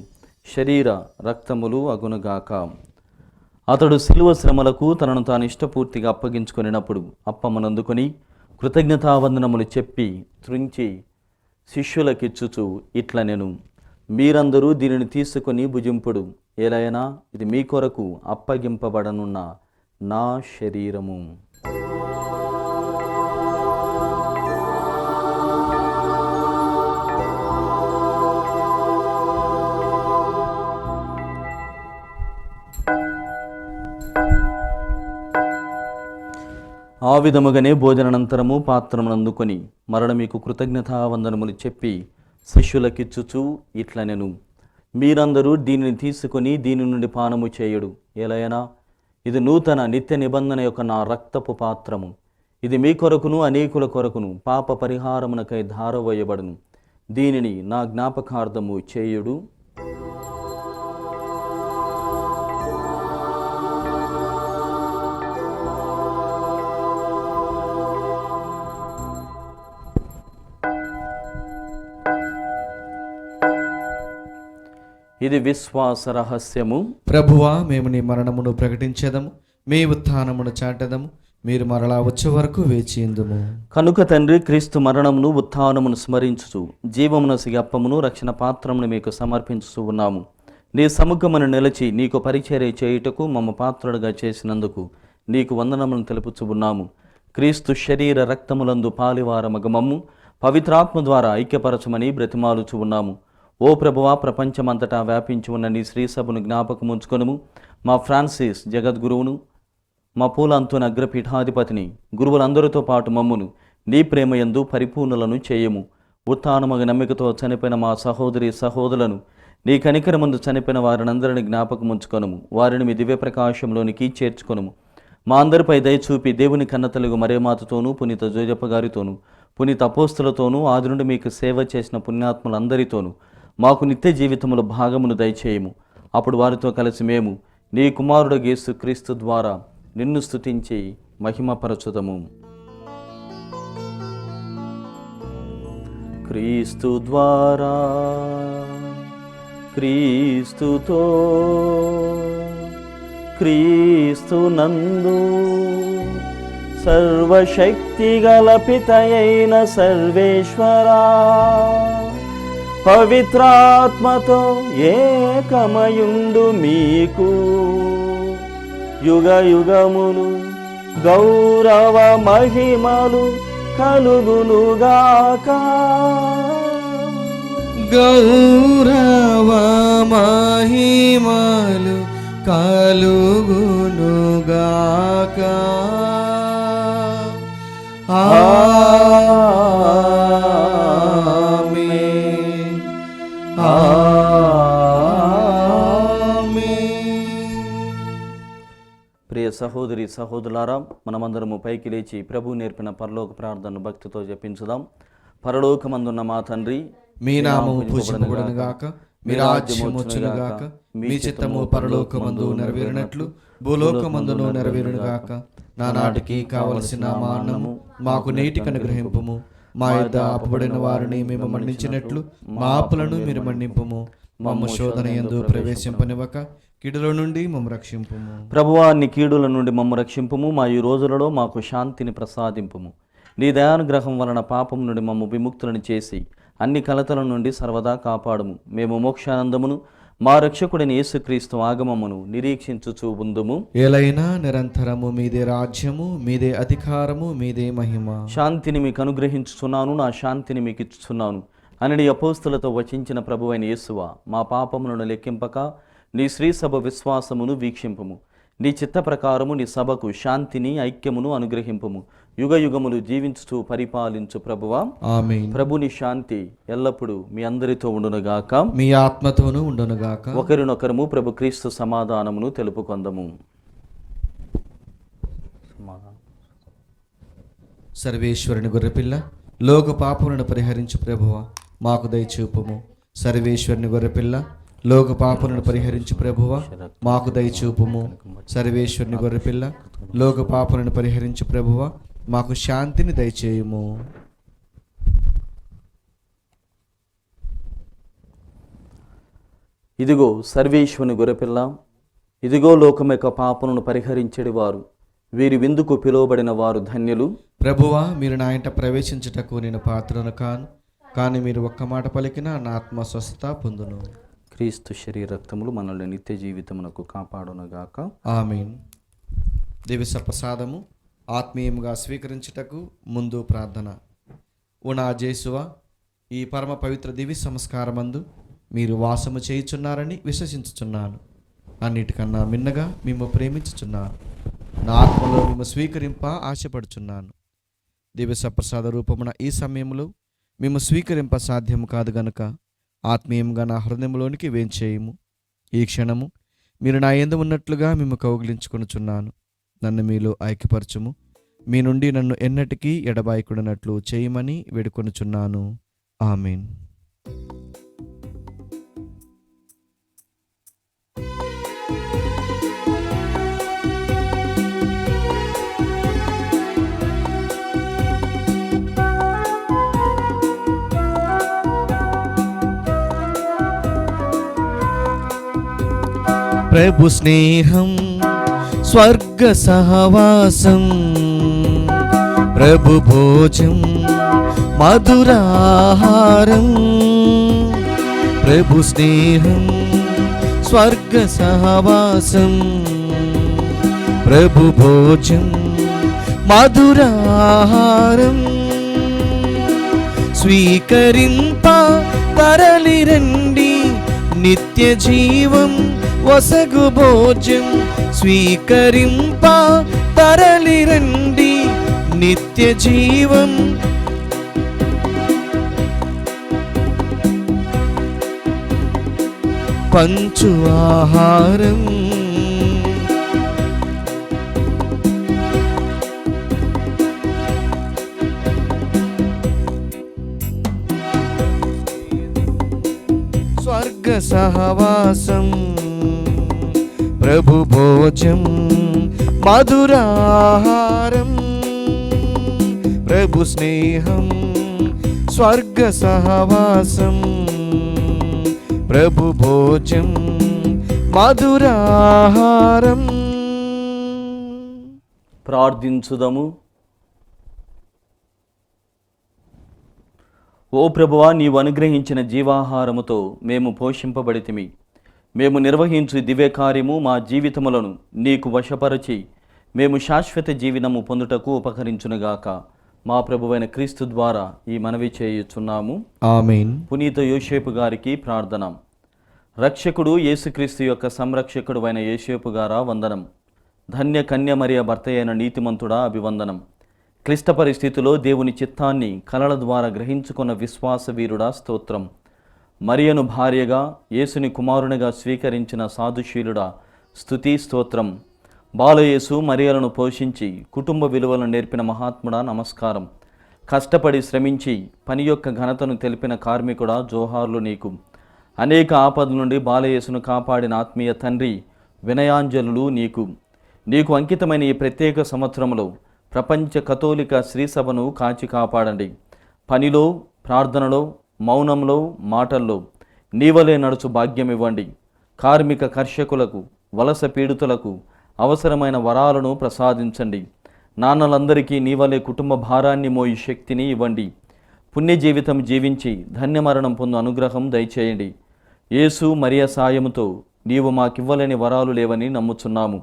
శరీర రక్తములు అగునుగాక. అతడు శిలువ శ్రమలకు తనను తాను ఇష్టపూర్తిగా అప్పగించుకొనినప్పుడు అప్పమునందుకొని కృతజ్ఞతావందనములు చెప్పి త్రుంచి శిష్యులకిచ్చుచు ఇట్ల నేను, మీరందరూ దీనిని తీసుకొని భుజింపుడు, ఏలైనా ఇది మీ కొరకు అప్పగింపబడనున్న నా శరీరము. ఆ విధముగానే భోజనానంతరము పాత్రమునందుకొని మరల మీకు కృతజ్ఞతావందనములు చెప్పి శిష్యులకిచ్చుచు ఇట్ల నేను, మీరందరూ దీనిని తీసుకొని దీని నుండి పానము చేయుడు, ఏలైనా ఇది నూతన నిత్య నిబంధన యొక్క నా రక్తపు పాత్రము. ఇది మీ కొరకును అనేకుల కొరకును పాప పరిహారమునకై ధారవేయబడును. దీనిని నా జ్ఞాపకార్థము చేయుడు. ఇది విశ్వాస రహస్యము. ప్రభువా, మేము నీ మరణమును ప్రకటించేదము, మీ ఉత్థానమును చాటెదము. మీరు మరలా వచ్చే వరకు వేచియుందుము. కనుక తండ్రి, క్రీస్తు మరణమును ఉత్థానమును స్మరించుచు జీవమునసిగి అప్పమును రక్షణ పాత్రమును మీకు సమర్పించుచు ఉన్నాము. నీ సముఖమును నిలిచి నీకు పరిచర్య చేయుటకు మమ్మ పాత్రుడుగా చేసినందుకు నీకు వందనములను తెలుపుచు ఉన్నాము. క్రీస్తు శరీర రక్తములందు పాలివారమగ మమ్ము పవిత్రాత్మ ద్వారా ఐక్యపరచమని బ్రతిమాలుచు ఉన్నాము. ఓ ప్రభువా, ప్రపంచమంతటా వ్యాపించి ఉన్న నీ శ్రీసభను జ్ఞాపకముంచుకొనుము. మా ఫ్రాన్సిస్ జగద్గురువును, మా పూలంతున అగ్రపీఠాధిపతిని, గురువులందరితో పాటు మమ్మును నీ ప్రేమయందు పరిపూర్ణులను చేయము. ఉత్థానమగ నమ్మికతో చనిపోయిన మా సహోదరి సహోదరులను, నీ కనికరమందు చనిపోయిన వారినందరిని జ్ఞాపకముంచుకొనుము. వారిని మీ దివ్య ప్రకాశంలోనికి చేర్చుకొనుము. మా అందరిపై దయచూపి దేవుని కన్నతలుగు మరేమాతతోనూ, పునీత జోజప్ప గారితోనూ, పునీత అపోస్తులతోనూ, ఆది నుండి మీకు సేవ చేసిన పుణ్యాత్ములందరితోనూ మాకు నిత్య జీవితముల భాగమును దయచేయము. అప్పుడు వారితో కలిసి మేము నీ కుమారుడు యేసు క్రీస్తు ద్వారా నిన్ను స్తుతించి మహిమపరచుదము. క్రీస్తు ద్వారా, క్రీస్తుతో, క్రీస్తునందు సర్వశక్తిగల పితయైన సర్వేశ్వరా, పవిత్రాత్మతో ఏకమయుండు మీకు యుగ యుగములు గౌరవ మహిమలు కలుగునుగాక. గౌరవ మహిమలు కలుగునుగాక. ప్రియ సహోదరి సహోదరులారా, మనమందరము పైకి లేచి ప్రభు నేర్పిన పరలోక ప్రార్థనను భక్తితో జపించుదాం. పరలోకమందున్న మా తండ్రి, మీ నామము పూజింపబడును గాక, మీ రాజ్యము వచ్చును గాక, మీ చిత్తము పరలోకమందు నెరవేరినట్లు భూలోకమందును నెరవేరును గాక. నానాటికి కావలసిన మా అన్నము మాకు నేటికి అనుగ్రహింపుము. మా యొద్ద అప్పుబడిన వారిని మేము మన్నించినట్లు మా అప్పులను మీరు మన్నింపుము. మమ్ము శోధన యందు ప్రవేశింపనివ్వక కీడుల నుండి మమ్ము రక్షింపుము. ప్రభువా, నీ కీడుల నుండి మమ్ము రక్షింపుము. మా ఈ రోజులలో మాకు శాంతిని ప్రసాదింపుము. నీ దయానుగ్రహం వలన పాపం నుండి మమ్ము విముక్తులను చేసి అన్ని కలతల నుండి సర్వదా కాపాడుము. మేము మోక్షానందమును మా రక్షకుడైన యేసుక్రీస్తు ఆగమమును నిరీక్షించుచూ ఉందుము. ఏలైనా నిరంతరము మీదే రాజ్యము, మీదే అధికారము, మీదే మహిమ. శాంతిని మీకు అనుగ్రహించుచున్నాను, నా శాంతిని మీకు ఇచ్చుచున్నాను అని అపోస్తులతో వచించిన ప్రభువైన యేసువా, మా పాపములను లెక్కింపక నీ శ్రీసభ విశ్వాసమును వీక్షింపుము. నీ చిత్త ప్రకారము నీ సభకు శాంతిని ఐక్యమును అనుగ్రహింపుము. యుగ యుగములు జీవించుచు పరిపాలించు ప్రభువా. ఆమేన్. ప్రభుని శాంతి ఎల్లప్పుడూ మీ అందరితో ఉండునుగాక, మీ ఆత్మతోనూ ఉండునుగాక. ఒకరినొకరము ప్రభు క్రీస్తు సమాధానమును తెలుపుకొందము. సర్వేశ్వరుని గొర్రెపిల్ల, లోక పాపములను పరిహరించు ప్రభువా, మాకు దయచూపుము. సర్వేశ్వరుని గొర్రెపిల్ల, లోక పాపములను పరిహరించు ప్రభువా, మాకు దయచూపుము. సర్వేశ్వరుని గొర్రెపిల్ల, లోక పాపములను పరిహరించు ప్రభువా, మాకు శాంతిని దయచేయుము. ఇదిగో సర్వేశ్వరుని గొర్రెపిల్ల, ఇదిగో లోకం యొక్క పాపములను పరిహరించెడి వారు, వీరి విందుకు పిలువబడిన వారు ధన్యులు. ప్రభువా, మీరు నా ఇంట ప్రవేశించుటకు నేను పాత్రను కాను, కానీ మీరు ఒక్క మాట పలికినా నా ఆత్మ స్వస్థత పొందును. క్రీస్తు శరీర రక్తములు మనల్ని నిత్య జీవితమునకు కాపాడునుగాక. ఆమేన్. దివ్య ప్రసాదము ఆత్మీయముగా స్వీకరించుటకు ముందు ప్రార్థన. ఓ నా జేసువా, ఈ పరమ పవిత్ర దివ్య సంస్కారమందు మీరు వాసము చేయుచున్నారని విశ్వసించుచున్నాను. అన్నిటికన్నా మిన్నగా మేము ప్రేమించుచున్నాను. నా ఆత్మలో మేము స్వీకరింప ఆశపడుచున్నాను. దివ్య ప్రసాద రూపమున ఈ సమయంలో మేము స్వీకరింప సాధ్యం కాదు గనుక ఆత్మీయంగా నా హృదయంలోనికి వేంచేయము. ఈ క్షణము మీరు నా యందు ఉన్నట్లుగా మేము కౌగిలించుకొనుచున్నాను. నన్ను మీలో ఐక్యపరచుము. మీ నుండి నన్ను ఎన్నటికీ ఎడబాయకుడినట్లు చేయమని వేడుకొనుచున్నాను. ఆమేన్. ప్రభు స్నేహం, స్వర్గ సహవాసం, ప్రభు భోజం, మధురాహారం. ప్రభు స్నేహం, స్వర్గ సహవాసం, ప్రభు భోజం, మధురాహారం. స్వీకరింప తరలిరండి, నిత్య జీవం వసగు భోజం. స్వీకరింప తరలిరండి, నిత్య జీవం. పంచు ఆహారం. స్వర్గ సహవాసం, ప్రభు భోజం, మధురాహారం. ప్రభు స్నేహం, స్వర్గ సహవాసం, ప్రభు భోజం, మధురాహారం. ప్రార్థించుదము. ఓ ప్రభువా, నీవు అనుగ్రహించిన జీవాహారముతో మేము పోషింపబడితిమి. మేము నిర్వహించు దివ్య కార్యము మా జీవితములను నీకు వశపరచి మేము శాశ్వత జీవనము పొందుటకు ఉపకరించునుగాక. మా ప్రభువైన క్రీస్తు ద్వారా ఈ మనవి చేయుచున్నాము. ఆమేన్. పునీత యోసేపు గారికి ప్రార్థన. రక్షకుడు యేసుక్రీస్తు యొక్క సంరక్షకుడు అయిన యోసేపు గారా వందనం. ధన్య కన్య మరియ భర్త అయిన నీతిమంతుడా అభివందనం. క్లిష్ట పరిస్థితిలో దేవుని చిత్తాన్ని కలల ద్వారా గ్రహించుకున్న విశ్వాస వీరుడా స్తోత్రం. మరియను భార్యగా యేసుని కుమారునిగా స్వీకరించిన సాధుశీలుడా స్తుతి స్తోత్రం. బాలయేసు మరియలను పోషించి కుటుంబ విలువలను నేర్పిన మహాత్ముడా నమస్కారం. కష్టపడి శ్రమించి పని యొక్క ఘనతను తెలిపిన కార్మికుడా, జోహార్లు నీకు. అనేక ఆపదల నుండి బాలయేసును కాపాడిన ఆత్మీయ తండ్రి, వినయాంజలులు నీకు. నీకు అంకితమైన ఈ ప్రత్యేక సంవత్సరంలో ప్రపంచ కథోలిక శ్రీసభను కాచి కాపాడండి. పనిలో, ప్రార్థనలో, మౌనంలో, మాటల్లో నీవలే నడుచు భాగ్యం ఇవ్వండి. కార్మిక కర్షకులకు, వలస పీడితులకు అవసరమైన వరాలను ప్రసాదించండి. నాన్నలందరికీ నీవలే కుటుంబ భారాన్ని మోయి శక్తిని ఇవ్వండి. పుణ్య జీవితం జీవించి ధన్యమరణం పొందు అనుగ్రహం దయచేయండి. యేసు మరియ సాయముతో నీవు మాకివ్వలేని వరాలు లేవని నమ్ముచున్నాము.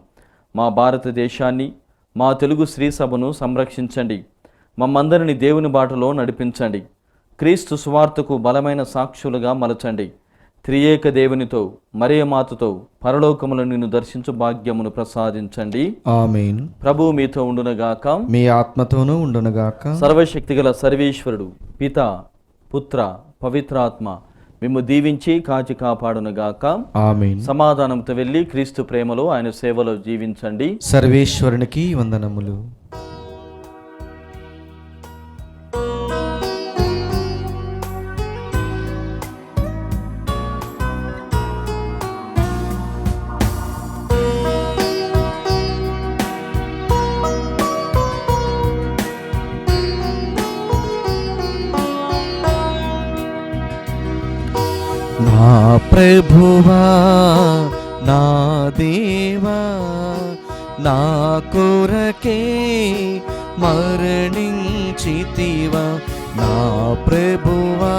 మా భారతదేశాన్ని, మా తెలుగు శ్రీ సభను సంరక్షించండి. మమ్మందరిని దేవుని బాటలో నడిపించండి. క్రీస్తు సువార్తకు బలమైన సాక్షులుగా మలచండి. త్రియేక దేవునితో, మరియ మాతతో పరలోకములో నిన్ను దర్శించు భాగ్యమును ప్రసాదించండి. ఆమేన్. ప్రభువు మీతో ఉండునగాక, మీ ఆత్మతోనూ ఉండునుగాక. సర్వశక్తిగల సర్వేశ్వరుడు పిత, పుత్ర, పవిత్రాత్మ మిమ్ము దీవించి కాచి కాపాడునుగాక. ఆమేన్. సమాధానంతో వెళ్ళి క్రీస్తు ప్రేమలో ఆయన సేవలో జీవించండి. సర్వేశ్వరునికి వందనములు. నా ప్రభువా, నా దేవా, నా కొరకే మరణించితివా, నా ప్రభువా.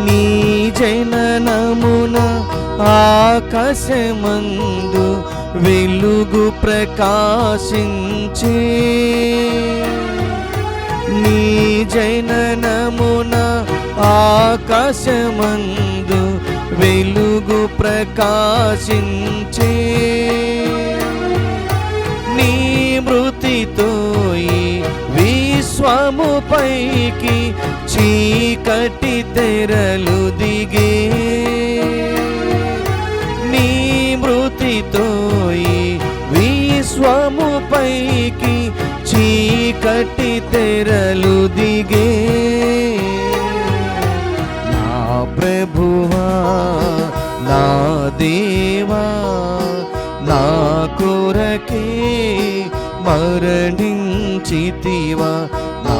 నీ జననమున ఆకాశమందు వెలుగు ప్రకాశించే, నీ జననమున ఆకాశమందు వెలుగు ప్రకాశించే, నీ మృతితో ఈ విశ్వము పైకి చీకటి తెరలు దిగే, నీ మృతితో ఈ విశ్వము పైకి చీకటి తెరలు దిగే. నా ప్రభువా, నా దేవా, నా కొరకే మరణించితివా, నా